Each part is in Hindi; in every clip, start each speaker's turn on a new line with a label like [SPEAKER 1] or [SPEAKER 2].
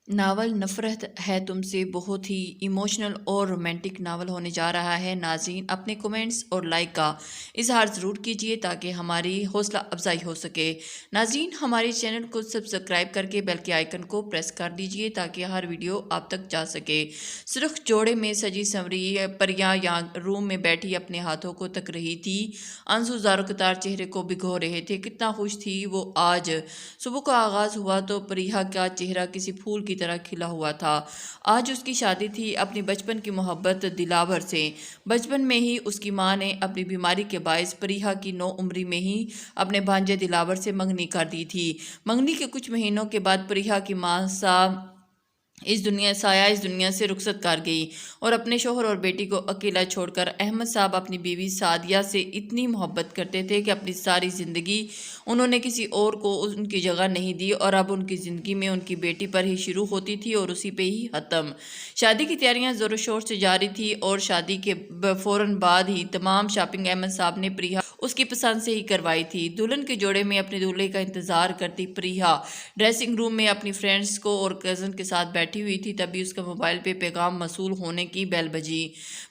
[SPEAKER 1] नावल नफ़रत है तुमसे बहुत ही इमोशनल और रोमांटिक नावल होने जा रहा है। नाज़रीन अपने कमेंट्स और लाइक का इजहार ज़रूर कीजिए ताकि हमारी हौसला अफजाई हो सके। नाज़रीन हमारे चैनल को सब्सक्राइब करके बेल के आइकन को प्रेस कर दीजिए ताकि हर वीडियो आप तक जा सके। सुर्ख जोड़े में सजी संवरी परियां यहाँ रूम में बैठी अपने हाथों को तक रही थी। आंसू ज़ारो-कतार चेहरे को भिगो रहे थे। कितना खुश थी वो आज। सुबह का आगाज़ हुआ तो परिहा का चेहरा किसी फूल की तरह खिला हुआ था। आज उसकी शादी थी अपनी बचपन की मोहब्बत दिलावर से। बचपन में ही उसकी माँ ने अपनी बीमारी के बायस परिहा की 9 उम्री में ही अपने भांजे दिलावर से मंगनी कर दी थी। मंगनी के कुछ महीनों के बाद परिहा की माँ इस दुनिया से रुखसत कर गई और अपने शोहर और बेटी को अकेला छोड़कर अहमद साहब अपनी बीवी सादिया से इतनी मोहब्बत करते थे कि अपनी सारी ज़िंदगी उन्होंने किसी और को उनकी जगह नहीं दी और अब उनकी ज़िंदगी में उनकी बेटी पर ही शुरू होती थी और उसी पे ही ख़त्म। शादी की तैयारियां ज़ोर शोर से जारी थी और शादी के फ़ौरन बाद ही तमाम शॉपिंग अहमद साहब ने प्रिया उसकी पसंद से ही करवाई थी। दुल्हन के जोड़े में अपने दूल्हे का इंतज़ार करती प्रिया ड्रेसिंग रूम में अपनी फ्रेंड्स को और कज़न के साथ बैठी हुई थी। तभी उसका मोबाइल पे पैगाम मसूल होने की बेल बजी।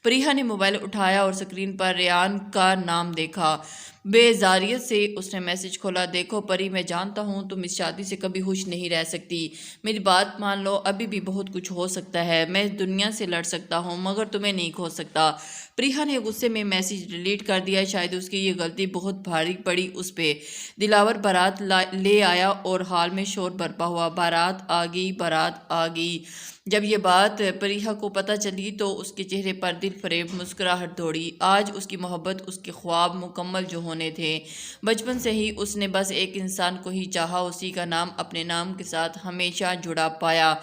[SPEAKER 1] प्रिया ने मोबाइल उठाया और स्क्रीन पर रेयान का नाम देखा। बेजारियत से उसने मैसेज खोला, देखो परी, मैं जानता हूँ तुम इस शादी से कभी खुश नहीं रह सकती। मेरी बात मान लो, अभी भी बहुत कुछ हो सकता है। मैं दुनिया से लड़ सकता हूँ मगर तुम्हें नहीं खो सकता। प्रिया ने गुस्से में मैसेज डिलीट कर दिया। शायद उसकी ये गलती बहुत भारी पड़ी उस पे। दिलावर बारात ले आया और हाल में शोर बरपा हुआ। बारात आ गई, बारात आ गई। जब ये बात परिहा को पता चली तो उसके चेहरे पर दिल फरेब मुस्कुराहट दौड़ी। आज उसकी मोहब्बत, उसके ख्वाब मुकम्मल जो होने थे। बचपन से ही उसने बस एक इंसान को ही चाहा, उसी का नाम अपने नाम के साथ हमेशा जुड़ा पाया।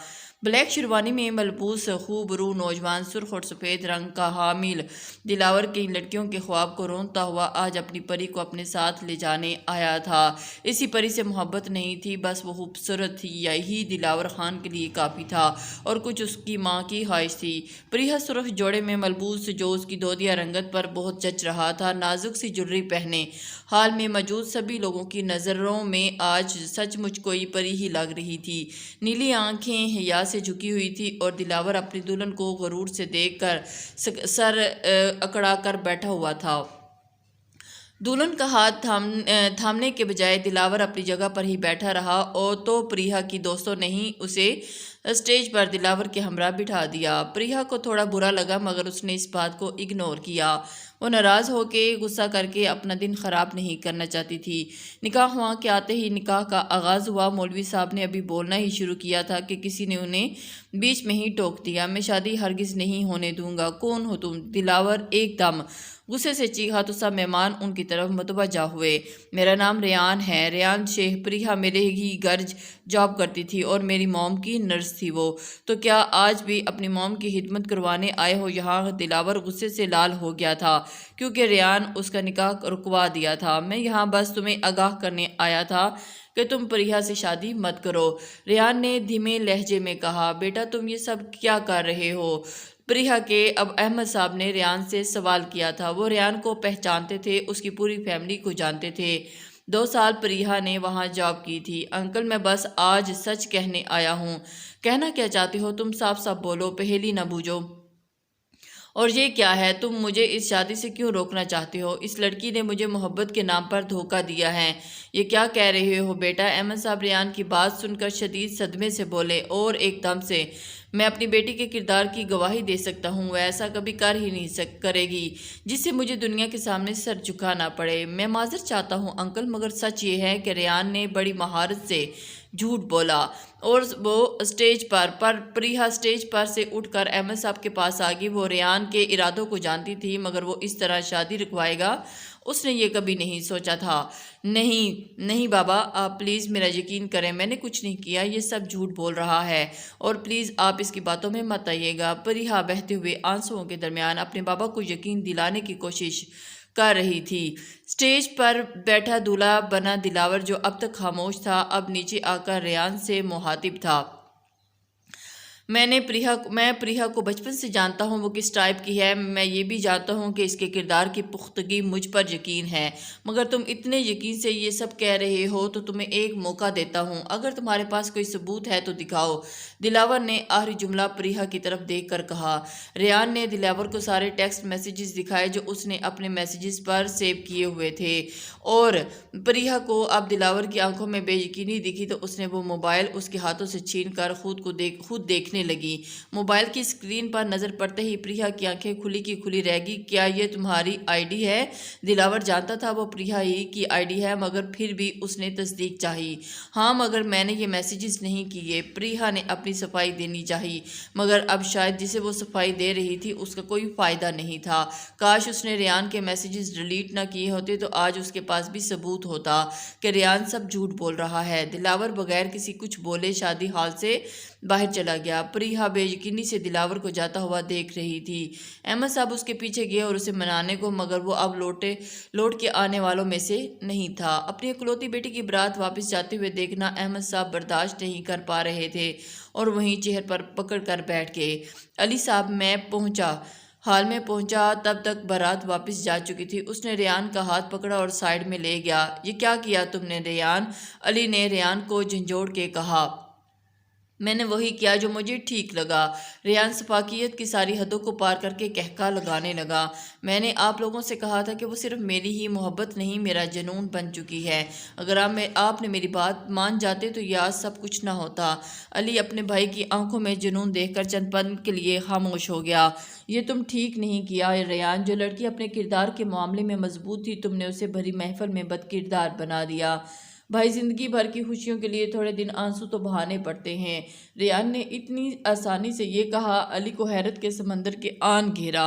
[SPEAKER 1] ब्लैक शेरवानी में मलबूस खूबरू नौजवान सुर्ख और सफ़ेद रंग का हामिल दिलावर की लड़कियों के ख्वाब को रोंदता हुआ आज अपनी परी को अपने साथ ले जाने आया था। इसी परी से मोहब्बत नहीं थी, बस वो खूबसूरत थी। यही दिलावर खान के लिए काफ़ी था और कुछ उसकी माँ की ख्वाहिश थी। प्रिया सुर्ख जोड़े में मलबूस जो उसकी दोदिया रंगत पर बहुत जच रहा था, नाजुक सी ज्वेलरी पहने हाल में मौजूद सभी लोगों की नज़रों में आज सचमुच कोई परी ही लग रही थी। नीली आंखें हया से झुकी हुई थी और दिलावर अपनी दुल्हन को गरूर से देखकर सर अकड़ा कर बैठा हुआ था। दुल्हन का हाथ थामने के बजाय दिलावर अपनी जगह पर ही बैठा रहा और तो प्रिया की दोस्तों ने ही उसे स्टेज पर दिलावर के हमरा बिठा दिया। प्रिया को थोड़ा बुरा लगा मगर उसने इस बात को इग्नोर किया। वो नाराज़ होके गुस्सा करके अपना दिन ख़राब नहीं करना चाहती थी। निकाह वहाँ के आते ही निकाह का आगाज़ हुआ। मौलवी साहब ने अभी बोलना ही शुरू किया था कि किसी ने उन्हें बीच में ही टोक दिया। मैं शादी हरगिज़ नहीं होने दूंगा। कौन हो तुम? दिलावर एकदम गुस्से से चीखा तो सब मेहमान उनकी तरफ मुतवज्जा हुए। मेरा नाम रेयान है, रेयान शेख। प्रिया मेरे ही घर जॉब करती थी और मेरी मॉम की नर्स थी वो। तो क्या आज भी अपनी मॉम की खिदमत करवाने आए हो यहाँ? दिलावर गुस्से से लाल हो गया था क्योंकि रेयान उसका निकाह रुकवा दिया था। मैं यहाँ बस तुम्हें आगाह करने आया था कि तुम प्रिया से शादी मत करो, रेयान ने धीमे लहजे में कहा। बेटा तुम ये सब क्या कर रहे हो? प्रिया के अब अहमद साहब ने रेयान से सवाल किया था। वो रेयान को पहचानते थे, उसकी पूरी फैमिली को जानते थे। 2 साल प्रिया ने वहाँ जॉब की थी। अंकल मैं बस आज सच कहने आया हूँ। कहना क्या चाहते हो तुम? साफ साफ बोलो, पहेली न बूझो। और ये क्या है? तुम मुझे इस शादी से क्यों रोकना चाहते हो? इस लड़की ने मुझे मोहब्बत के नाम पर धोखा दिया है। ये क्या कह रहे हो बेटा? अहमद साहब रेयान की बात सुनकर शदीद सदमे से बोले और एकदम से, मैं अपनी बेटी के किरदार की गवाही दे सकता हूँ। वह ऐसा कभी कर ही नहीं करेगी जिससे मुझे दुनिया के सामने सर झुकाना पड़े। मैं माजर चाहता हूँ अंकल, मगर सच ये है कि रेयान ने बड़ी महारत से झूठ बोला और वो स्टेज पर प्रिया स्टेज पर से उठकर अहमद साहब के पास आ गई। वो रेयान के इरादों को जानती थी मगर वो इस तरह शादी रुकवाएगा उसने ये कभी नहीं सोचा था। नहीं नहीं बाबा, आप प्लीज़ मेरा यकीन करें, मैंने कुछ नहीं किया, ये सब झूठ बोल रहा है और प्लीज़ आप इसकी बातों में मत आइएगा। प्रिया बहते हुए आंसुओं के दरमियान अपने बाबा को यकीन दिलाने की कोशिश कर रही थी। स्टेज पर बैठा दूल्हा बना दिलावर जो अब तक खामोश था अब नीचे आकर रेयान से मुखातिब था। मैं प्रिया को बचपन से जानता हूँ, वो किस टाइप की है। मैं ये भी जानता हूँ कि इसके किरदार की पुख्तगी मुझ पर यकीन है, मगर तुम इतने यकीन से ये सब कह रहे हो तो तुम्हें एक मौका देता हूँ। अगर तुम्हारे पास कोई सबूत है तो दिखाओ। दिलावर ने आखिरी जुमला प्रिया की तरफ देख कर कहा। रेयान ने दिलावर को सारे टेक्स्ट मैसेजेस दिखाए जो उसने अपने मैसेजेस पर सेव किए हुए थे, और प्रिया को अब दिलावर की आंखों में बेयकीनी दिखी तो उसने वो मोबाइल उसके हाथों से छीन कर खुद देखने लगी। मोबाइल की स्क्रीन पर नजर पड़ते ही प्रिया की आंखें खुली की खुली रह गई। क्या ये तुम्हारी आईडी है? दिलावर जानता था वो प्रिया ही की आईडी है, मगर फिर भी उसने तस्दीक चाही। हाँ, मगर मैंने ये मैसेजेस नहीं किए। प्रिया ने अपनी सफाई देनी चाही, मगर अब शायद जिसे वो सफाई दे रही थी उसका कोई फायदा नहीं था। काश उसने रेयान के मैसेजेस डिलीट ना किए होते तो आज उसके पास भी सबूत होता कि रेयान सब झूठ बोल रहा है। दिलावर बगैर किसी कुछ बोले शादी हॉल से बाहर चला गया। प्रिया बेयकीनी से दिलावर को जाता हुआ देख रही थी। अहमद साहब उसके पीछे गए और उसे मनाने को, मगर वो अब लौट के आने वालों में से नहीं था। अपनी इकलौती बेटी की बारात वापस जाते हुए देखना अहमद साहब बर्दाश्त नहीं कर पा रहे थे और वहीं चेहरे पर पकड़ कर बैठ गए। अली साहब, मैं हाल में पहुंचा तब तक बारात वापस जा चुकी थी। उसने रेयान का हाथ पकड़ा और साइड में ले गया। ये क्या किया तुमने रेयान? अली ने रेयान को झंझोड़ के कहा। मैंने वही किया जो मुझे ठीक लगा। रेयान सफाकियत की सारी हदों को पार करके कहका लगाने लगा। मैंने आप लोगों से कहा था कि वो सिर्फ मेरी ही मोहब्बत नहीं, मेरा जुनून बन चुकी है। अगर आपने मेरी बात मान जाते तो यह आज सब कुछ ना होता। अली अपने भाई की आंखों में जुनून देखकर चंद पल के लिए खामोश हो गया। ये तुम ठीक नहीं किया रेयान। जो लड़की अपने किरदार के मामले में मजबूत थी, तुमने उसे भरी महफिल में बदकिरदार बना दिया। भाई, जिंदगी भर की खुशियों के लिए थोड़े दिन आंसू तो बहाने पड़ते हैं। रेयान ने इतनी आसानी से ये कहा। अली को हैरत के समंदर के आन घेरा।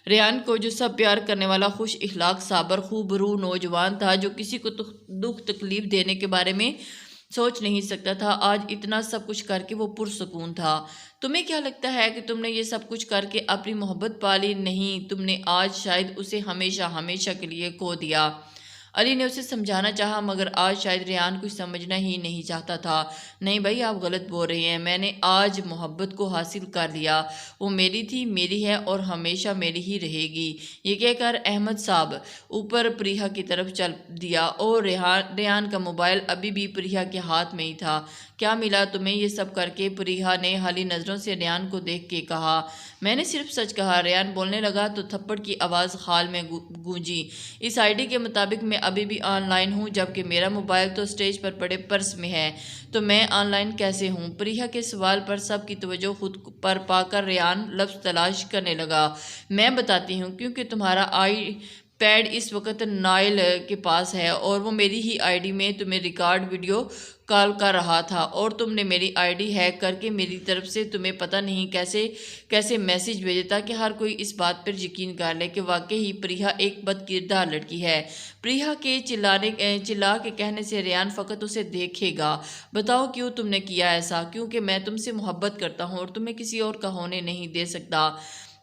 [SPEAKER 1] रेयान को, जो सब प्यार करने वाला खुश इखलाक साबर खूबरू नौजवान था, जो किसी को दुख तकलीफ देने के बारे में सोच नहीं सकता था, आज इतना सब कुछ करके वो पुरसकून था। तुम्हें क्या लगता है कि तुमने ये सब कुछ करके अपनी मोहब्बत पाली? नहीं, तुमने आज शायद उसे हमेशा हमेशा के लिए खो दिया। अली ने उसे समझाना चाहा, मगर आज शायद रेयान कुछ समझना ही नहीं चाहता था। नहीं भाई, आप गलत बोल रहे हैं। मैंने आज मोहब्बत को हासिल कर लिया। वो मेरी थी, मेरी है और हमेशा मेरी ही रहेगी। ये कहकर अहमद साहब ऊपर प्रिया की तरफ चल दिया और रेयान का मोबाइल अभी भी प्रिया के हाथ में ही था। क्या मिला तुम्हें ये सब करके? प्रिया ने हाली नज़रों से रेयान को देख के कहा। मैंने सिर्फ सच कहा। रेयान बोलने लगा तो थप्पड़ की आवाज़ हाल में गूंजी। इस आईडी के मुताबिक मैं अभी भी ऑनलाइन हूँ, जबकि मेरा मोबाइल तो स्टेज पर पड़े पर्स में है, तो मैं ऑनलाइन कैसे हूँ? प्रिया के सवाल पर सबकी तवज्जो खुद पर पाकर रेयान लफ्ज़ तलाश करने लगा। मैं बताती हूँ, क्योंकि तुम्हारा पैड इस वक्त नाइल के पास है और वो मेरी ही आईडी में तुम्हें रिकॉर्ड वीडियो कॉल कर रहा था, और तुमने मेरी आईडी हैक करके मेरी तरफ से तुम्हें पता नहीं कैसे कैसे मैसेज भेजे ताकि हर कोई इस बात पर यकीन कर ले कि वाकई ही प्रिया एक बदकिरदार लड़की है। प्रिया के चिल्ला के कहने से रेयान फ़कत उसे देखेगा। बताओ क्यों तुमने किया ऐसा? क्योंकि मैं तुमसे मोहब्बत करता हूँ और तुम्हें किसी और का होने नहीं दे सकता।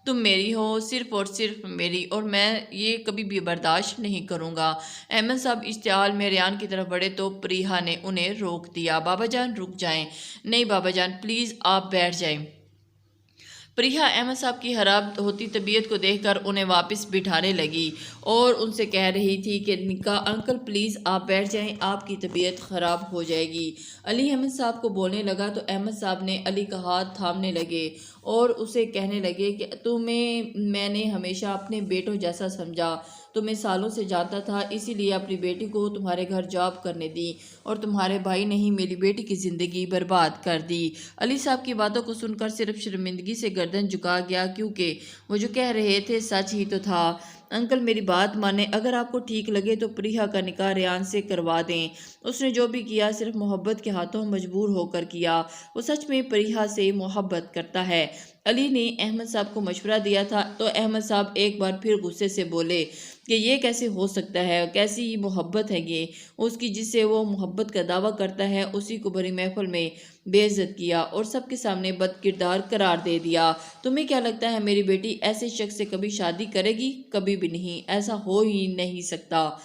[SPEAKER 1] तुम मेरी हो, सिर्फ और सिर्फ मेरी, और मैं ये कभी भी बर्दाश्त नहीं करूँगा। अहमद साहब इश्तियाल में रेयान की तरफ बढ़े तो प्रिया ने उन्हें रोक दिया। बाबा जान रुक जाएं। नहीं बाबा जान, प्लीज़ आप बैठ जाएं। प्रिया अहमद साहब की खराब होती तबीयत को देखकर उन्हें वापस बिठाने लगी और उनसे कह रही थी कि निका अंकल प्लीज़ आप बैठ जाएं, आपकी तबीयत ख़राब हो जाएगी। अली अहमद साहब को बोलने लगा तो अहमद साहब ने अली का हाथ थामने लगे और उसे कहने लगे कि तुम्हें मैंने हमेशा अपने बेटों जैसा समझा, तुम्हें सालों से जानता था, इसीलिए अपनी बेटी को तुम्हारे घर जॉब करने दी और तुम्हारे भाई ने ही मेरी बेटी की ज़िंदगी बर्बाद कर दी। अली साहब की बातों को सुनकर सिर्फ शर्मिंदगी से गर्दन झुका गया, क्योंकि वो जो कह रहे थे सच ही तो था। अंकल मेरी बात माने, अगर आपको ठीक लगे तो प्रिया का निकाह रेयान से करवा दें। उसने जो भी किया सिर्फ मोहब्बत के हाथों मजबूर होकर किया। वो सच में प्रिया से मोहब्बत करता है। अली ने अहमद साहब को मशवरा दिया था तो अहमद साहब एक बार फिर गुस्से से बोले कि ये कैसे हो सकता है, कैसी मोहब्बत है ये? उसकी जिससे वो मोहब्बत का दावा करता है उसी को भरी महफिल में बेइज्जत किया और सबके सामने बदकिरदार करार दे दिया। तुम्हें क्या लगता है मेरी बेटी ऐसे शख्स से कभी शादी करेगी? कभी भी नहीं, ऐसा हो ही नहीं सकता।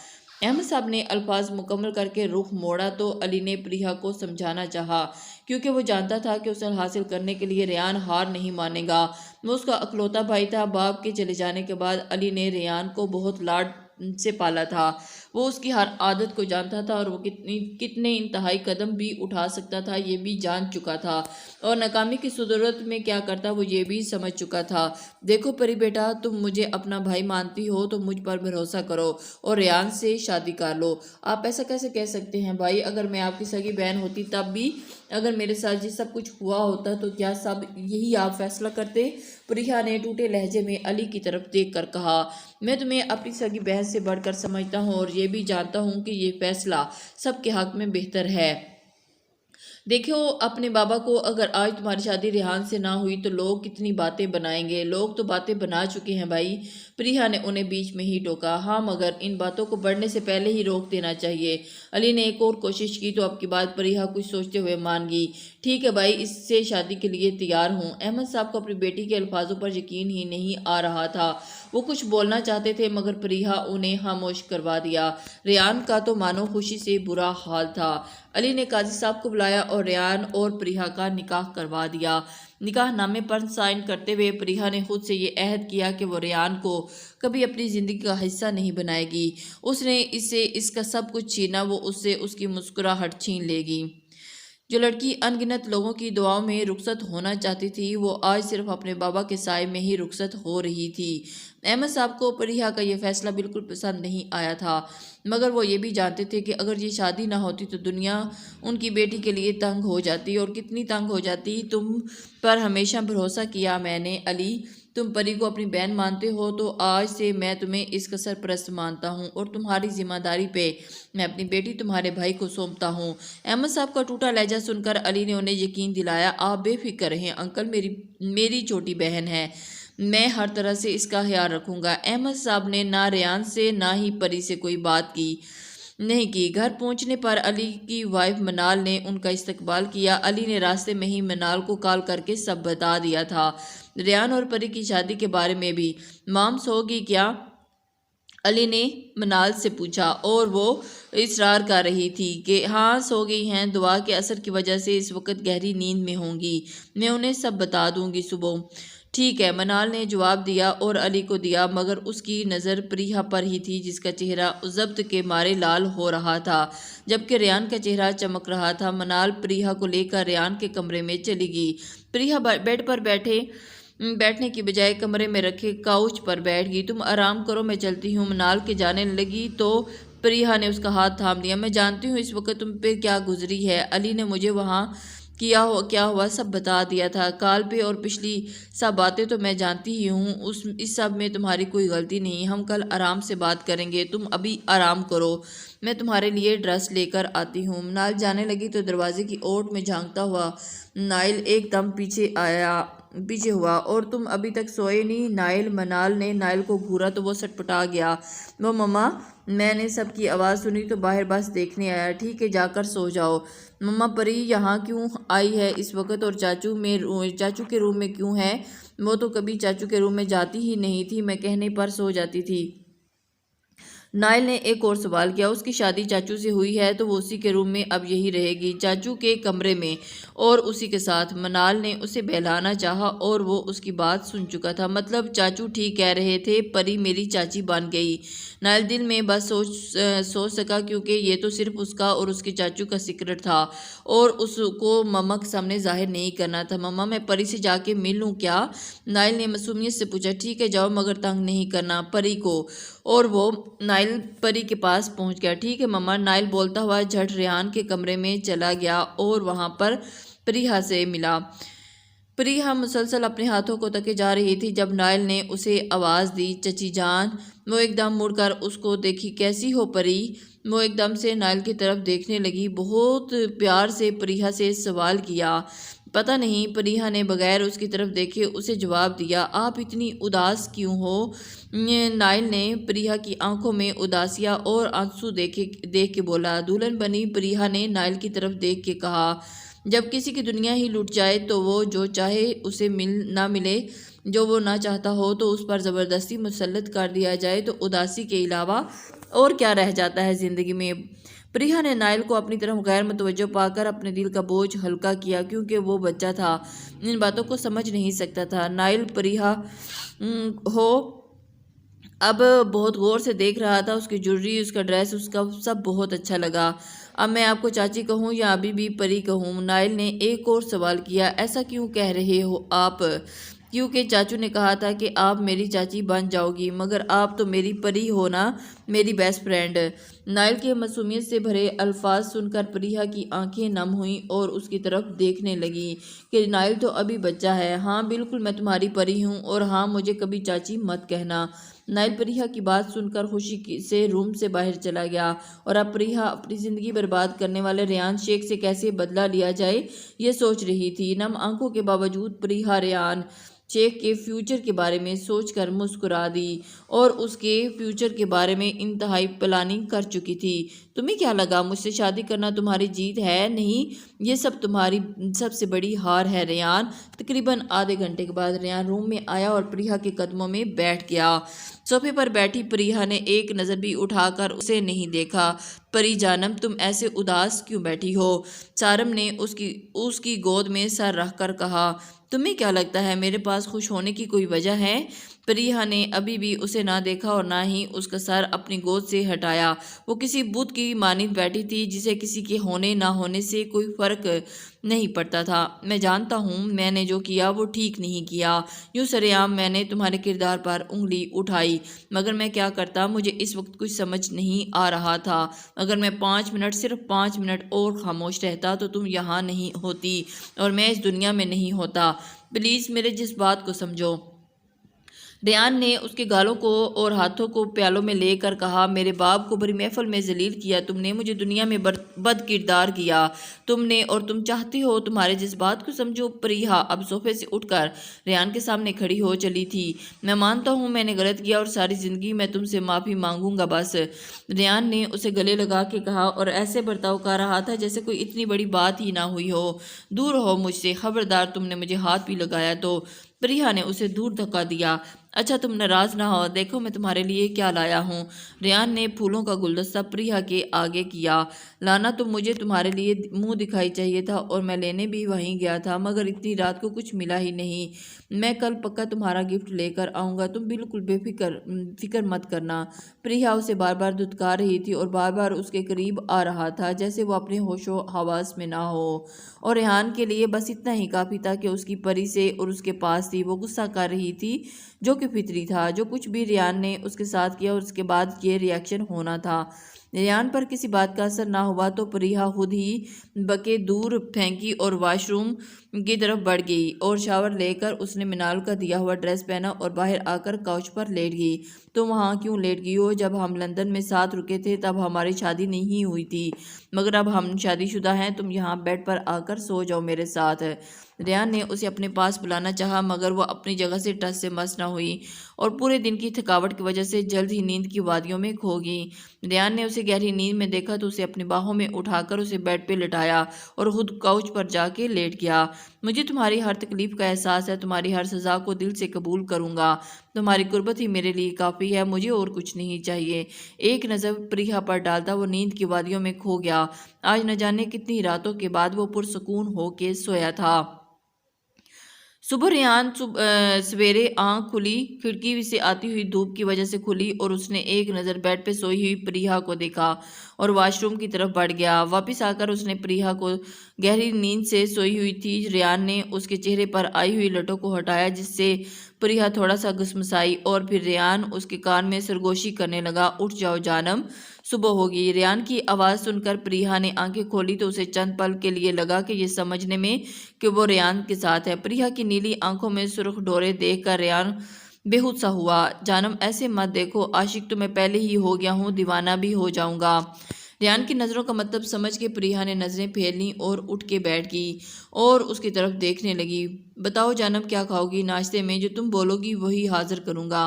[SPEAKER 1] अहमद साहब ने अल्फाज मुकम्मल करके रुख मोड़ा तो अली ने प्रिया को समझाना चाहा, क्योंकि वो जानता था कि उसे हासिल करने के लिए रेयान हार नहीं मानेगा। वो उसका अकलौता भाई था। बाप के चले जाने के बाद अली ने रेयान को बहुत लाड से पाला था। वो उसकी हर आदत को जानता था और वो कितने इंतहाई कदम भी उठा सकता था ये भी जान चुका था, और नाकामी की सूरत में क्या करता वो ये भी समझ चुका था। देखो परी बेटा, तुम मुझे अपना भाई मानती हो तो मुझ पर भरोसा करो और रेयान से शादी कर लो। आप ऐसा कैसे कह सकते हैं भाई? अगर मैं आपकी सगी बहन होती तब भी अगर मेरे साथ ये सब कुछ हुआ होता तो क्या सब यही आप फैसला करते? प्रिया ने टूटे लहजे में अली की तरफ देखकर कहा, मैं तुम्हें अपनी सगी बहन से बढ़कर समझता हूँ और ये भी जानता हूँ कि ये फैसला सबके हक में बेहतर है। देखो अपने बाबा को, अगर आज तुम्हारी शादी रेहान से ना हुई तो लोग कितनी बातें बनाएंगे। लोग तो बातें बना चुके हैं भाई। प्रिया ने उन्हें बीच में ही टोका। हाँ, मगर इन बातों को बढ़ने से पहले ही रोक देना चाहिए। अली ने एक और कोशिश की तो अब की बात प्रिया कुछ सोचते हुए मान गई। ठीक है भाई, इससे शादी के लिए तैयार हूँ। अहमद साहब को अपनी बेटी के अल्फाजों पर यकीन ही नहीं आ रहा था। वो कुछ बोलना चाहते थे मगर प्रिया उन्हें खामोश करवा दिया। रेयान का तो मानो खुशी से बुरा हाल था। अली ने काजी साहब को बुलाया और रेयान और प्रिया का निकाह करवा दिया। निकाह नामे पर साइन करते हुए प्रिया ने खुद से ये अहद किया कि वो रेयान को कभी अपनी ज़िंदगी का हिस्सा नहीं बनाएगी। उसने इससे इसका सब कुछ छीना, वो उससे उसकी मुस्कुराहट छीन लेगी। जो लड़की अनगिनत लोगों की दुआओं में रुखसत होना चाहती थी वो आज सिर्फ अपने बाबा के साए में ही रुखसत हो रही थी। अहमद साहब को प्रिया का ये फैसला बिल्कुल पसंद नहीं आया था, मगर वो ये भी जानते थे कि अगर ये शादी ना होती तो दुनिया उनकी बेटी के लिए तंग हो जाती, और कितनी तंग हो जाती। तुम पर हमेशा भरोसा किया मैंने अली, तुम परी को अपनी बहन मानते हो तो आज से मैं तुम्हें इसका सरपरस्त मानता हूँ और तुम्हारी जिम्मेदारी पे मैं अपनी बेटी तुम्हारे भाई को सौंपता हूँ। अहमद साहब का टूटा लहजा सुनकर अली ने उन्हें यकीन दिलाया, आप बेफिक्र रहें अंकल, मेरी छोटी बहन है, मैं हर तरह से इसका ख्याल रखूंगा। अहमद साहब ने ना रेयान से ना ही परी से कोई बात नहीं की। घर पहुंचने पर अली की वाइफ मनाल ने उनका इस्तकबाल किया। अली ने रास्ते में ही मनाल को कॉल करके सब बता दिया था। रेयान और परी की शादी के बारे में भी। माम सोगी क्या? अली ने मनाल से पूछा और वो इसरार कर रही थी कि हाँ सो गई हैं, दुआ के असर की वजह से इस वक्त गहरी नींद में होंगी, मैं उन्हें सब बता दूंगी सुबह। ठीक है, मनाल ने जवाब दिया और अली को दिया, मगर उसकी नज़र प्रिया पर ही थी जिसका चेहरा ज़ब्त के मारे लाल हो रहा था, जबकि रेयान का चेहरा चमक रहा था। मनाल प्रिया को लेकर रेयान के कमरे में चली गई। प्रिया बेड पर बैठने की बजाय कमरे में रखे काउच पर बैठ गई। तुम आराम करो, मैं चलती हूँ। मनाल के जाने लगी तो प्रिया ने उसका हाथ थाम लिया। मैं जानती हूँ इस वक्त तुम पे क्या गुजरी है। अली ने मुझे वहाँ क्या हुआ सब बता दिया था। काल पे और पिछली सब बातें तो मैं जानती ही हूँ, इस सब में तुम्हारी कोई गलती नहीं। हम कल आराम से बात करेंगे, तुम अभी आराम करो, मैं तुम्हारे लिए ड्रेस लेकर आती हूँ। नाइल जाने लगी तो दरवाजे की ओट में झांकता हुआ नाइल एकदम पीछे हुआ। और तुम अभी तक सोए नहीं नाइल? मनाल ने नाइल को घूरा तो वो सटपटा गया। वो मम्मा, मैंने सबकी आवाज़ सुनी तो बाहर बस देखने आया। ठीक है, जाकर सो जाओ। मम्मा, परी यहाँ क्यों आई है इस वक्त, और चाचू के रूम में क्यों है? वो तो कभी चाचू के रूम में जाती ही नहीं थी, मैं कहने पर सो जाती थी। नाइल ने एक और सवाल किया। उसकी शादी चाचू से हुई है तो वो उसी के रूम में अब यही रहेगी, चाचू के कमरे में और उसी के साथ। मनाल ने उसे बहलाना चाहा और वो उसकी बात सुन चुका था। मतलब चाचू ठीक कह रहे थे, परी मेरी चाची बन गई। नाइल दिल में बस सोच सका, क्योंकि ये तो सिर्फ उसका और उसके चाचू का सीक्रेट था और उसको मम्मा के सामने जाहिर नहीं करना था। मम्मा, मैं परी से जाके मिल लूँ क्या? नाइल ने मासूमियत से पूछा। ठीक है, जाओ, मगर तंग नहीं करना परी को। और वो नाइल परी के पास पहुंच गया। ठीक है मम्मा, नाइल बोलता हुआ झट रेहान के कमरे में चला गया और वहां पर प्रिया से मिला। प्रिया मुसलसल अपने हाथों को तके जा रही थी जब नाइल ने उसे आवाज़ दी, चची जान। वो एकदम मुड़कर उसको देखी। कैसी हो परी? वो एकदम से नाइल की तरफ देखने लगी। बहुत प्यार से प्रिया से सवाल किया। पता नहीं, प्रिया ने बगैर उसकी तरफ देखे उसे जवाब दिया। आप इतनी उदास क्यों हो? नाइल ने प्रिया की आंखों में उदासिया और आंसू देख के बोला। दुल्हन बनी प्रिया ने नाइल की तरफ देख के कहा, जब किसी की दुनिया ही लुट जाए तो वो जो चाहे उसे ना मिले, जो वो ना चाहता हो तो उस पर ज़बरदस्ती मुसल्लत कर दिया जाए तो उदासी के अलावा और क्या रह जाता है ज़िंदगी में। प्रिया ने नाइल को अपनी तरफ गैर मुतवज्जो पाकर अपने दिल का बोझ हल्का किया, क्योंकि वो बच्चा था, इन बातों को समझ नहीं सकता था। नाइल प्रिया हो अब बहुत गौर से देख रहा था। उसकी ज्वेलरी, उसका ड्रेस, उसका सब बहुत अच्छा लगा। अब मैं आपको चाची कहूँ या अभी भी परी कहूँ? नाइल ने एक और सवाल किया। ऐसा क्यों कह रहे हो आप? क्योंकि चाचू ने कहा था कि आप मेरी चाची बन जाओगी, मगर आप तो मेरी परी हो ना, मेरी बेस्ट फ्रेंड। नाइल के मासूमियत से भरे अल्फाज सुनकर प्रिया की आंखें नम हुईं और उसकी तरफ देखने लगी कि नाइल तो अभी बच्चा है। हाँ बिल्कुल, मैं तुम्हारी परी हूँ, और हाँ, मुझे कभी चाची मत कहना। नाइल प्रिया की बात सुनकर से रूम से बाहर चला गया, और अब प्रिया अपनी ज़िंदगी बर्बाद करने वाले रेयान शेख से कैसे बदला लिया जाए, ये सोच रही थी। नम आंखों के बावजूद प्रिया रेयान शेख के फ्यूचर के बारे में सोचकर मुस्कुरा दी, और उसके फ्यूचर के बारे में इंतहाई प्लानिंग कर चुकी थी। तुम्हें क्या लगा मुझसे शादी करना तुम्हारी जीत है? नहीं, ये सब तुम्हारी सबसे बड़ी हार है रेयान। तकरीबन आधे घंटे के बाद रेयान रूम में आया और प्रिया के कदमों में बैठ गया। सोफे पर बैठी प्रिया ने एक नज़र भी उठाकर उसे नहीं देखा। परी जानम, तुम ऐसे उदास क्यों बैठी हो? सारम ने उसकी उसकी गोद में सर रखकर कहा। तुम्हें क्या लगता है मेरे पास खुश होने की कोई वजह है? प्रिया ने अभी भी उसे ना देखा और ना ही उसका सर अपनी गोद से हटाया। वो किसी बुत की मानिंद बैठी थी, जिसे किसी के होने ना होने से कोई फर्क नहीं पड़ता था। मैं जानता हूँ मैंने जो किया वो ठीक नहीं किया। यूँ सरेआम मैंने तुम्हारे किरदार पर उंगली उठाई, मगर मैं क्या करता, मुझे इस वक्त कुछ समझ नहीं आ रहा था। अगर मैं 5 मिनट, सिर्फ 5 मिनट और खामोश रहता तो तुम यहाँ नहीं होती और मैं इस दुनिया में नहीं होता। प्लीज़ मेरे जज्बात को समझो। रेयान ने उसके गालों को और हाथों को प्यालों में लेकर कहा, मेरे बाप को बड़ी महफिल में जलील किया तुमने, मुझे दुनिया में बद किरदार किया तुमने, और तुम चाहती हो तुम्हारे जज्बात को समझो। प्रिया अब सोफे से उठकर रेयान के सामने खड़ी हो चली थी। मैं मानता हूँ मैंने गलत किया और सारी ज़िंदगी मैं तुमसे माफ़ी मांगूंगा बस। रेयान ने उसे गले लगा के कहा, और ऐसे बर्ताव कर रहा था जैसे कोई इतनी बड़ी बात ही ना हुई हो। दूर हो मुझसे, खबरदार तुमने मुझे हाथ भी लगाया तो। प्रिया ने उसे दूर धक्का दिया। अच्छा तुम नाराज ना हो, देखो मैं तुम्हारे लिए क्या लाया हूँ। रेयान ने फूलों का गुलदस्ता प्रिया के आगे किया। लाना तो मुझे तुम्हारे लिए मुंह दिखाई चाहिए था, और मैं लेने भी वहीं गया था, मगर इतनी रात को कुछ मिला ही नहीं। मैं कल पक्का तुम्हारा गिफ्ट लेकर आऊँगा, तुम बिल्कुल फिक्र मत करना। प्रिया उसे बार बार धुतकार रही थी और बार बार उसके करीब आ रहा था, जैसे वो अपने होशो हवास में ना हो। और रेहान के लिए बस इतना ही काफ़ी था कि उसकी परी से और उसके पास थी। वो गुस्सा कर रही थी, जो कि फितरी था। जो कुछ भी रेयान ने उसके साथ किया और उसके बाद ये रिएक्शन होना था। रेयान पर किसी बात का असर ना हुआ तो प्रिया खुद ही बके दूर फेंकी और वॉशरूम की तरफ बढ़ गई, और शावर लेकर उसने मिनाल का दिया हुआ ड्रेस पहना और बाहर आकर काउच पर लेट गई। तुम वहाँ क्यों लेट गई हो? जब हम लंदन में साथ रुके थे तब हमारी शादी नहीं हुई थी, मगर अब हम शादीशुदा हैं। तुम यहाँ बेड पर आकर सो जाओ मेरे साथ। रेयान ने उसे अपने पास बुलाना चाहा, मगर वह अपनी जगह से टस से मस न हुई और पूरे दिन की थकावट की वजह से जल्द ही नींद की वादियों में खो गई। रेयान ने उसे गहरी नींद में देखा तो उसे अपनी बाहों में उठाकर उसे बेड पे लिटाया और खुद काउच पर जाके लेट गया। मुझे तुम्हारी हर तकलीफ का एहसास है, तुम्हारी हर सज़ा को दिल से कबूल करूँगा। तुम्हारी कुर्बत ही मेरे लिए काफ़ी है, मुझे और कुछ नहीं चाहिए। एक नज़र प्रिया पर डालता वो नींद की वादियों में खो गया। आज न जाने कितनी रातों के बाद वो पुरसकून होके सोया था। सुबह रेयान सवेरे आंख खुली, खिड़की से आती हुई धूप की वजह से खुली, और उसने एक नज़र बेड पे सोई हुई प्रिया को देखा और वॉशरूम की तरफ बढ़ गया। वापस आकर उसने प्रिया को गहरी नींद से सोई हुई थी। रेयान ने उसके चेहरे पर आई हुई लटों को हटाया, जिससे प्रिया थोड़ा सा गुस्मसाई, और फिर रेयान उसके कान में सरगोशी करने लगा, उठ जाओ जानम, सुबह होगी। रेयान की आवाज़ सुनकर प्रिया ने आंखें खोली तो उसे चंद पल के लिए लगा कि ये समझने में कि वो रेयान के साथ है। प्रिया की नीली आंखों में सुर्ख डोरे देखकर रेयान बेहुद सा हुआ। जानम ऐसे मत देखो, आशिक तो मैं पहले ही हो गया हूँ, दीवाना भी हो जाऊंगा। रेयान की नज़रों का मतलब समझ के प्रिया ने नज़रें फेर लीं और उठ के बैठ गई और उसकी तरफ देखने लगी। बताओ जानम, क्या खाओगी? नाश्ते में जो तुम बोलोगी वही हाजिर करूँगा।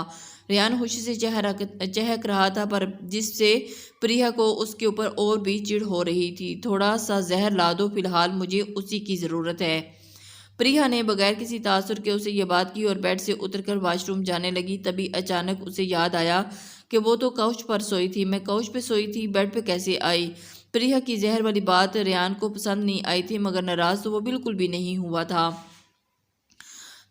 [SPEAKER 1] रेयान खुशी से चहक रहा था, पर जिससे प्रिया को उसके ऊपर और भी चिढ़ हो रही थी। थोड़ा सा जहर ला दो, फिलहाल मुझे उसी की ज़रूरत है। प्रिया ने बगैर किसी तासुर के उसे ये बात की और बेड से उतरकर वॉशरूम जाने लगी। तभी अचानक उसे याद आया कि वो तो काउच पर सोई थी, मैं काउच पे सोई थी, बेड पे कैसे आई। प्रिया की जहर वाली बात रेयान को पसंद नहीं आई थी, मगर नाराज़ तो वो बिल्कुल भी नहीं हुआ था।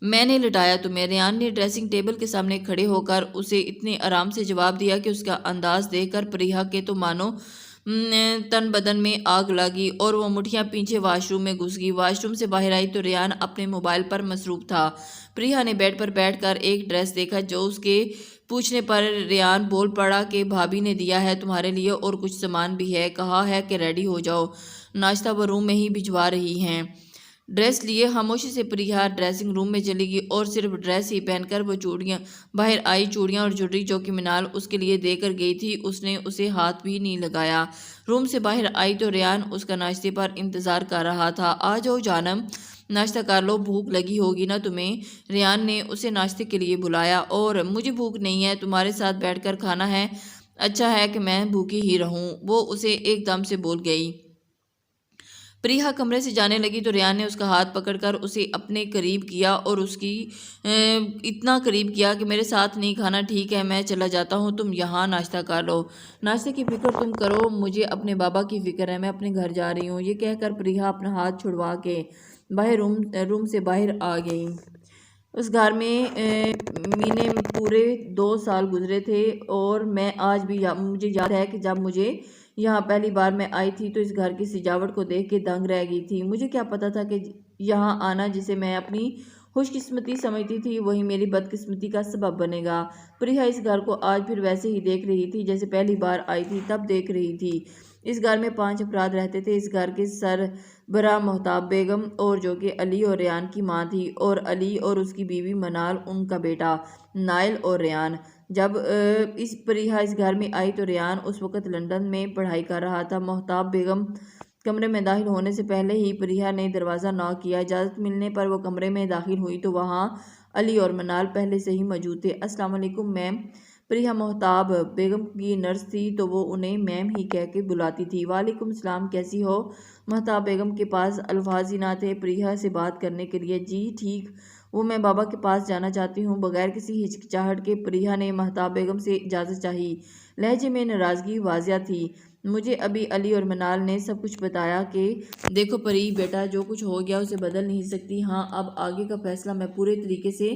[SPEAKER 1] मैंने लिटाया तुम्हें, रेयान ने ड्रेसिंग टेबल के सामने खड़े होकर उसे इतने आराम से जवाब दिया कि उसका अंदाज देखकर प्रिया के तो मानो तन बदन में आग लगी और वो मुठियां पीछे वॉशरूम में घुस गई। वॉशरूम से बाहर आई तो रेयान अपने मोबाइल पर मसरूफ था। प्रिया ने बेड पर बैठकर एक ड्रेस देखा जो उसके पूछने पर रेयान बोल पड़ा कि भाभी ने दिया है तुम्हारे लिए और कुछ सामान भी है, कहा है कि रेडी हो जाओ, नाश्ता वो रूम में ही भिजवा रही हैं। ड्रेस लिए खामोशी से प्रिया ड्रेसिंग रूम में चली गई और सिर्फ ड्रेस ही पहनकर वो चूड़ियाँ बाहर आई। चूड़ियाँ और ज्वेलरी जो कि मिनाल उसके लिए देकर गई थी, उसने उसे हाथ भी नहीं लगाया। रूम से बाहर आई तो रेयान उसका नाश्ते पर इंतज़ार कर रहा था। आ जाओ जानम, नाश्ता कर लो, भूख लगी होगी ना तुम्हें। रेयान ने उसे नाश्ते के लिए बुलाया। और मुझे भूख नहीं है, तुम्हारे साथ बैठकर खाना है, अच्छा है कि मैं भूखी ही रहूं, वो उसे एकदम से बोल गई। प्रिया कमरे से जाने लगी तो रेयान ने उसका हाथ पकड़कर उसे अपने करीब किया और उसकी इतना करीब किया कि मेरे साथ नहीं खाना, ठीक है मैं चला जाता हूँ, तुम यहाँ नाश्ता कर लो, नाश्ते की फ़िक्र तुम करो, मुझे अपने बाबा की फ़िक्र है, मैं अपने घर जा रही हूँ। ये कहकर प्रिया अपना हाथ छुड़वा के बाहर रूम से बाहर आ गई। उस घर में महीने में पूरे 2 साल गुजरे थे और मैं आज भी मुझे याद है कि जब मुझे यहाँ पहली बार मैं आई थी तो इस घर की सजावट को देख के दंग रह गई थी। मुझे क्या पता था कि यहाँ आना, जिसे मैं अपनी खुशकिस्मती समझती थी, वही मेरी बदकिस्मती का सबब बनेगा। प्रिया इस घर को आज फिर वैसे ही देख रही थी जैसे पहली बार आई थी तब देख रही थी। इस घर में 5 अफराद रहते थे। इस घर के सरबराह मोहताब बेगम और जो कि अली और रेयान की माँ थी, और अली और उसकी बीवी मनाल, उनका बेटा नाइल और रेयान। जब इस प्रिया इस घर में आई तो रेयान उस वक़्त लंदन में पढ़ाई कर रहा था। मोहताब बेगम कमरे में दाखिल होने से पहले ही प्रिया ने दरवाज़ा नॉक किया। इजाज़त मिलने पर वो कमरे में दाखिल हुई तो वहाँ अली और मनाल पहले से ही मौजूद थे। अस्सलाम वालेकुम मैम। प्रिया मोहताब बेगम की नर्स थी तो वो उन्हें मैम ही कह के बुलाती थी। वालेकुम सलाम, कैसी हो। मोहताब बेगम के पास अल्फाज ही ना थे प्रिया से बात करने के लिए। जी ठीक, वो मैं बाबा के पास जाना चाहती हूँ। बगैर किसी हिचकिचाहट के प्रिया ने महताब बेगम से इजाज़त चाही। लहजे में नाराज़गी वाजिया थी। मुझे अभी अली और मनाल ने सब कुछ बताया कि देखो परी बेटा, जो कुछ हो गया उसे बदल नहीं सकती। हाँ, अब आगे का फैसला मैं पूरे तरीके से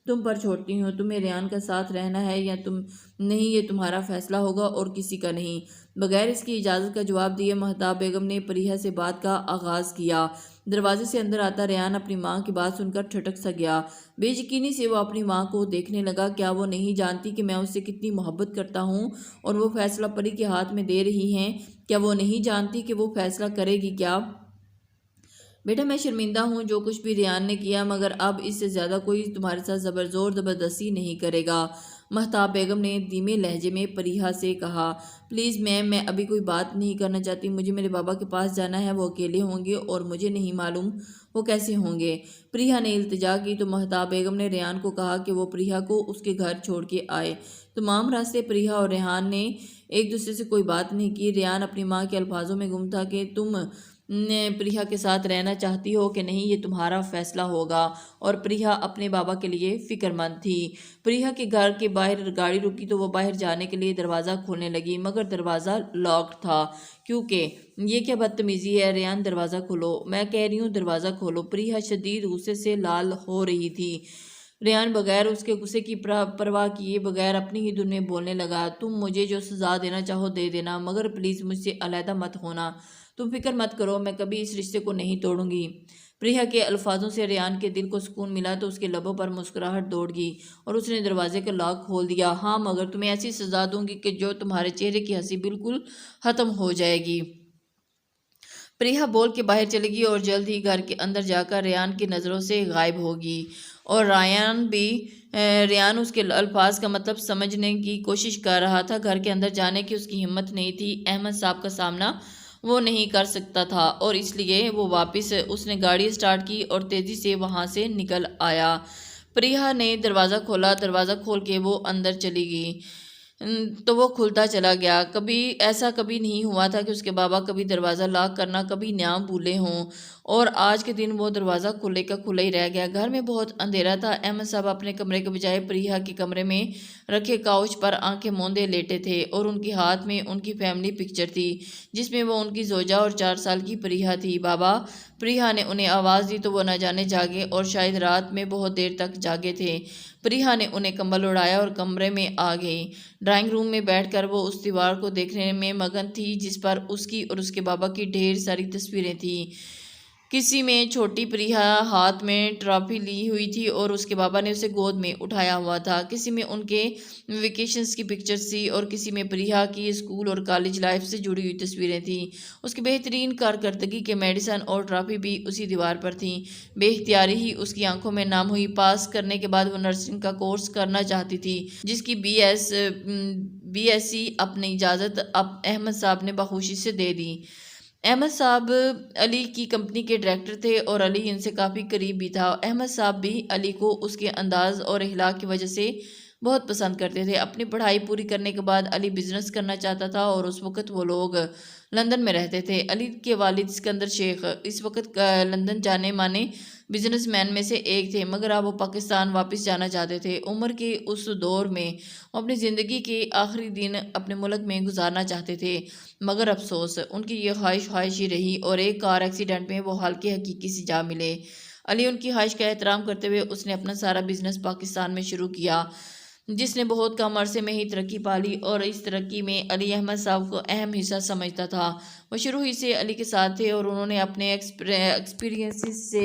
[SPEAKER 1] तुम पर छोड़ती हूँ। तुम्हें रेयान का साथ रहना है या तुम नहीं, ये तुम्हारा फैसला होगा और किसी का नहीं। बगैर इसकी इजाज़त का जवाब दिए महताब बेगम ने प्रिया से बात का आगाज़ किया। दरवाजे से अंदर आता रेयान अपनी माँ की बात सुनकर ठटक सा गया। बेयकीनी से वो अपनी माँ को देखने लगा। क्या वो नहीं जानती कि मैं उससे कितनी मोहब्बत करता हूँ और वो फैसला परी के हाथ में दे रही हैं? क्या वो नहीं जानती कि वो फैसला करेगी क्या? बेटा मैं शर्मिंदा हूँ जो कुछ भी रेयान ने किया, मगर अब इससे ज़्यादा कोई तुम्हारे साथ ज़बरदस्ती नहीं करेगा। महताब बेगम ने धीमे लहजे में प्रिया से कहा। प्लीज़ मैम, मैं अभी कोई बात नहीं करना चाहती। मुझे मेरे बाबा के पास जाना है, वो अकेले होंगे और मुझे नहीं मालूम वो कैसे होंगे। प्रिया ने इल्तिजा की तो महताब बेगम ने रेहान को कहा कि वो प्रिया को उसके घर छोड़ के आए। तमाम रास्ते प्रिया और रेहान ने एक दूसरे से कोई बात नहीं की। रेहान अपनी माँ के अल्फाजों में गुम था कि तुम प्रिया के साथ रहना चाहती हो कि नहीं, ये तुम्हारा फैसला होगा। और प्रिया अपने बाबा के लिए फ़िक्रमंद थी। प्रिया के घर के बाहर गाड़ी रुकी तो वो बाहर जाने के लिए दरवाज़ा खोलने लगी, मगर दरवाज़ा लॉक्ड था। क्योंकि ये क्या बदतमीज़ी है, रेहान दरवाज़ा खोलो, मैं कह रही हूँ दरवाज़ा खोलो। प्रिया शदीद गुस्से से लाल हो रही थी। रेहान बगैर उसके गुस्से की परवाह किए बगैर अपनी ही धुन में बोलने लगा। तुम मुझे जो सज़ा देना चाहो दे देना, मगर प्लीज़ मुझसे अलहदा मत होना। तुम फिक्र मत करो, मैं कभी इस रिश्ते को नहीं तोड़ूंगी। प्रिया के अल्फाजों से रेहान के दिल को सुकून मिला तो उसके लबों पर मुस्कुराहट दौड़ गई और उसने दरवाजे का लॉक खोल दिया। हाँ, मगर तुम्हें ऐसी सज़ा दूंगी कि जो तुम्हारे चेहरे की हंसी बिल्कुल ख़त्म हो जाएगी। प्रिया बोल के बाहर चलेगी और जल्द ही घर के अंदर जाकर रेहान की नज़रों से गायब होगी। और रेहान उसके अल्फाज का मतलब समझने की कोशिश कर रहा था। घर के अंदर जाने की उसकी हिम्मत नहीं थी। अहमद साहब का सामना वो नहीं कर सकता था और इसलिए वो वापस उसने गाड़ी स्टार्ट की और तेज़ी से वहाँ से निकल आया। प्रिया ने दरवाज़ा खोला। दरवाज़ा खोल के वो अंदर चली गई तो वो खुलता चला गया। कभी ऐसा कभी नहीं हुआ था कि उसके बाबा कभी दरवाज़ा लॉक करना कभी ना भूले हों। और आज के दिन वो दरवाज़ा खुले का खुला ही रह गया। घर में बहुत अंधेरा था। अहमद साहब अपने कमरे के बजाय प्रिया के कमरे में रखे काउच पर आंखें मूंदे लेटे थे और उनके हाथ में उनकी फैमिली पिक्चर थी जिसमें वो उनकी जोजा और 4 साल की प्रिया थी। बाबा प्रिया ने उन्हें आवाज़ दी तो वो न जाने जागे और शायद रात में बहुत देर तक जागे थे। प्रिया ने उन्हें कंबल उड़ाया और कमरे में आ गई। ड्राइंग रूम में बैठकर वो उस दीवार को देखने में मगन थी जिस पर उसकी और उसके बाबा की ढेर सारी तस्वीरें थीं। किसी में छोटी प्रिया हाथ में ट्रॉफी ली हुई थी और उसके बाबा ने उसे गोद में उठाया हुआ था। किसी में उनके वेकेशंस की पिक्चर्स थी और किसी में प्रिया की स्कूल और कॉलेज लाइफ से जुड़ी हुई तस्वीरें थीं। उसकी बेहतरीन कारकर्दगी के मेडिसन और ट्रॉफी भी उसी दीवार पर थीं। बेख्तियारी ही उसकी आंखों में नाम हुई। पास करने के बाद वो नर्सिंग का कोर्स करना चाहती थी जिसकी BSc अपनी इजाज़त अब अहमद साहब ने बखुशी से दे दी। अहमद साहब अली की कंपनी के डायरेक्टर थे और अली इनसे काफ़ी करीब भी था। अहमद साहब भी अली को उसके अंदाज और अखलाक की वजह से बहुत पसंद करते थे। अपनी पढ़ाई पूरी करने के बाद अली बिजनेस करना चाहता था और उस वक़्त वो लोग लंदन में रहते थे। अली के वालिद सिकंदर शेख इस वक्त लंदन जाने माने बिजनेसमैन में से एक थे, मगर अब वो पाकिस्तान वापस जाना चाहते थे। उम्र के उस दौर में वो अपनी ज़िंदगी के आखिरी दिन अपने मुल्क में गुजारना चाहते थे, मगर अफसोस उनकी ये ख्वाहिश ही रही और एक कार एक्सीडेंट में वो हाल के हकीकी से जा मिले। अली उनकी ख्वाहिश का एहतराम करते हुए उसने अपना सारा बिजनेस पाकिस्तान में शुरू किया जिसने बहुत कम अरसे में ही तरक्की पा ली और इस तरक्की में अली अहमद साहब को अहम हिस्सा समझता था। वो शुरू ही से अली के साथ थे और उन्होंने अपने एक्सपीरियंसेस से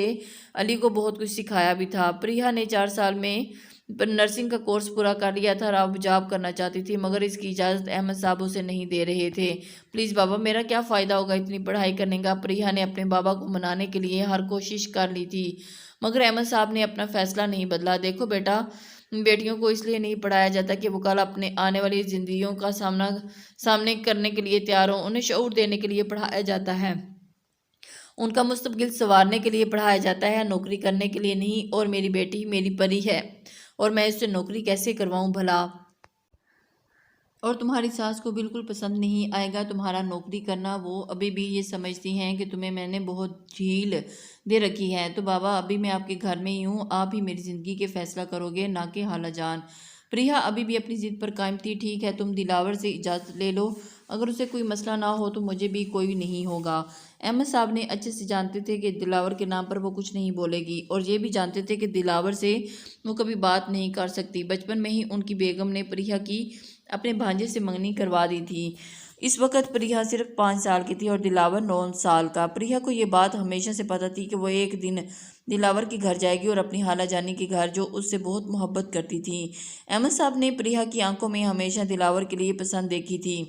[SPEAKER 1] अली को बहुत कुछ सिखाया भी था। प्रिया ने 4 साल में नर्सिंग का कोर्स पूरा कर लिया था और अब जॉब करना चाहती थी, मगर इसकी इजाज़त अहमद साहब उसे नहीं दे रहे थे। प्लीज़ बाबा, मेरा क्या फ़ायदा होगा इतनी पढ़ाई करने का। प्रिया ने अपने बाबा को मनाने के लिए हर कोशिश कर ली थी, मगर अहमद साहब ने अपना फ़ैसला नहीं बदला। देखो बेटा, बेटियों को इसलिए नहीं पढ़ाया जाता कि वो कल अपने आने वाली जिंदगियों का सामने करने के लिए तैयार हों। उन्हें शऊर देने के लिए पढ़ाया जाता है, उनका मुस्तकबिल संवारने के लिए पढ़ाया जाता है, नौकरी करने के लिए नहीं। और मेरी बेटी मेरी परी है और मैं इससे नौकरी कैसे करवाऊं भला? और तुम्हारी सास को बिल्कुल पसंद नहीं आएगा तुम्हारा नौकरी करना। वो अभी भी ये समझती हैं कि तुम्हें मैंने बहुत झील दे रखी है। तो बाबा, अभी मैं आपके घर में ही हूँ, आप ही मेरी ज़िंदगी के फैसला करोगे, ना कि हाला जान। प्रिया अभी भी अपनी ज़िद पर कायम थी। ठीक है, तुम दिलावर से इजाज़त ले लो, अगर उसे कोई मसला ना हो तो मुझे भी कोई नहीं होगा। अहमद साहब ने अच्छे से जानते थे कि दिलावर के नाम पर वो कुछ नहीं बोलेगी और ये भी जानते थे कि दिलावर से वो कभी बात नहीं कर सकती। बचपन में ही उनकी बेगम ने प्रिया की अपने भांजे से मंगनी करवा दी थी। इस वक्त प्रिया सिर्फ 5 साल की थी और दिलावर 9 साल का। प्रिया को ये बात हमेशा से पता थी कि वो एक दिन दिलावर के घर जाएगी और अपनी खाला जानी के घर, जो उससे बहुत मोहब्बत करती थी। अहमद साहब ने प्रिया की आंखों में हमेशा दिलावर के लिए पसंद देखी थी,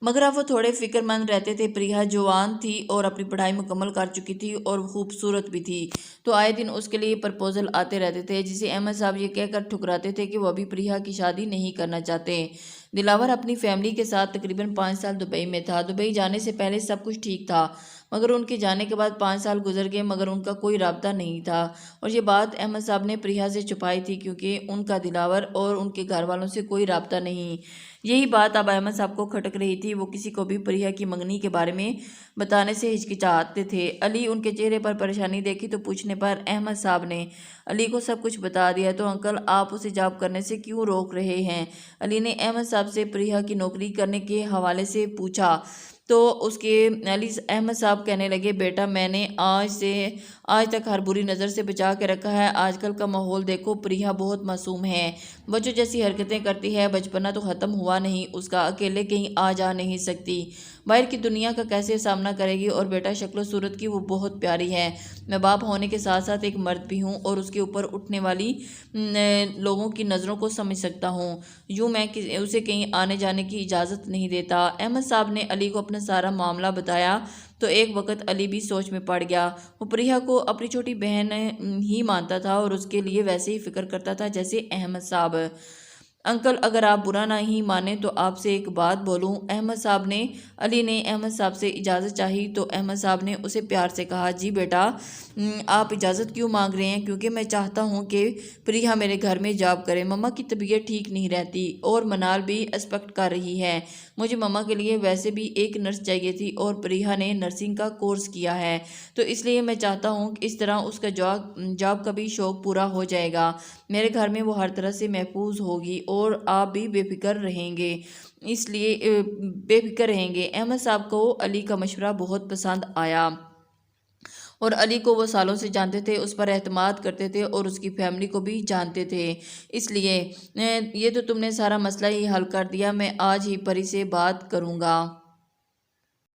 [SPEAKER 1] मगर अब वो थोड़े फिक्रमंद रहते थे। प्रिया जवान थी और अपनी पढ़ाई मुकम्मल कर चुकी थी और खूबसूरत भी थी, तो आए दिन उसके लिए प्रपोजल आते रहते थे, जिसे अहमद साहब ये कहकर ठुकराते थे कि वो अभी प्रिया की शादी नहीं करना चाहते। दिलावर अपनी फैमिली के साथ तकरीबन 5 साल दुबई में था। दुबई जाने से पहले सब कुछ ठीक था, मगर उनके जाने के बाद 5 साल गुजर गए, मगर उनका कोई राब्ता नहीं था। और ये बात अहमद साहब ने प्रिया से छुपाई थी क्योंकि उनका दिलावर और उनके घर वालों से कोई राब्ता नहीं। यही बात अब अहमद साहब को खटक रही थी। वो किसी को भी प्रिया की मंगनी के बारे में बताने से हिचकिचाते थे। अली उनके चेहरे पर परेशानी देखी तो पूछने पर अहमद साहब ने अली को सब कुछ बता दिया। तो अंकल, आप उसे जॉब करने से क्यों रोक रहे हैं? अली ने अहमद साहब से प्रिया की नौकरी करने के हवाले से पूछा तो उसके अली अहमद साहब कहने लगे, बेटा, मैंने आज तक हर बुरी नज़र से बचा के रखा है। आजकल का माहौल देखो, प्रिया बहुत मासूम है, बच्चों जैसी हरकतें करती है, बचपना तो ख़त्म हुआ नहीं उसका, अकेले कहीं आ जा नहीं सकती, बाहर की दुनिया का कैसे सामना करेगी? और बेटा, शक्ल सूरत की वो बहुत प्यारी है। मैं बाप होने के साथ साथ एक मर्द भी हूँ और उसके ऊपर उठने वाली लोगों की नज़रों को समझ सकता हूँ। यूँ मैं उसे कहीं आने जाने की इजाज़त नहीं देता। अहमद साहब ने अली को अपना सारा मामला बताया तो एक वक्त अली भी सोच में पड़ गया। वो प्रिया को अपनी छोटी बहन ही मानता था और उसके लिए वैसे ही फिक्र करता था जैसे अहमद साहब। अंकल अगर आप बुरा नहीं माने तो आपसे एक बात बोलूं। अली ने अहमद साहब से इजाज़त चाही तो अहमद साहब ने उसे प्यार से कहा, जी बेटा, आप इजाज़त क्यों मांग रहे हैं? क्योंकि मैं चाहता हूं कि प्रिया मेरे घर में जॉब करे। मम्मा की तबीयत ठीक नहीं रहती और मनाल भी एक्सपेक्ट कर रही है। मुझे मम्मा के लिए वैसे भी एक नर्स चाहिए थी और प्रिया ने नर्सिंग का कोर्स किया है, तो इसलिए मैं चाहता हूँ कि इस तरह उसका जॉब जॉब का भी शौक़ पूरा हो जाएगा। मेरे घर में वो हर तरह से महफूज होगी और आप भी बेफिक्र रहेंगे। बेफिक्र रहेंगे। अहमद साहब को अली का मशवरा बहुत पसंद आया और अली को वो सालों से जानते थे, उस पर एतमाद करते थे और उसकी फैमिली को भी जानते थे। इसलिए ये तो तुमने सारा मसला ही हल कर दिया, मैं आज ही परी से बात करूँगा।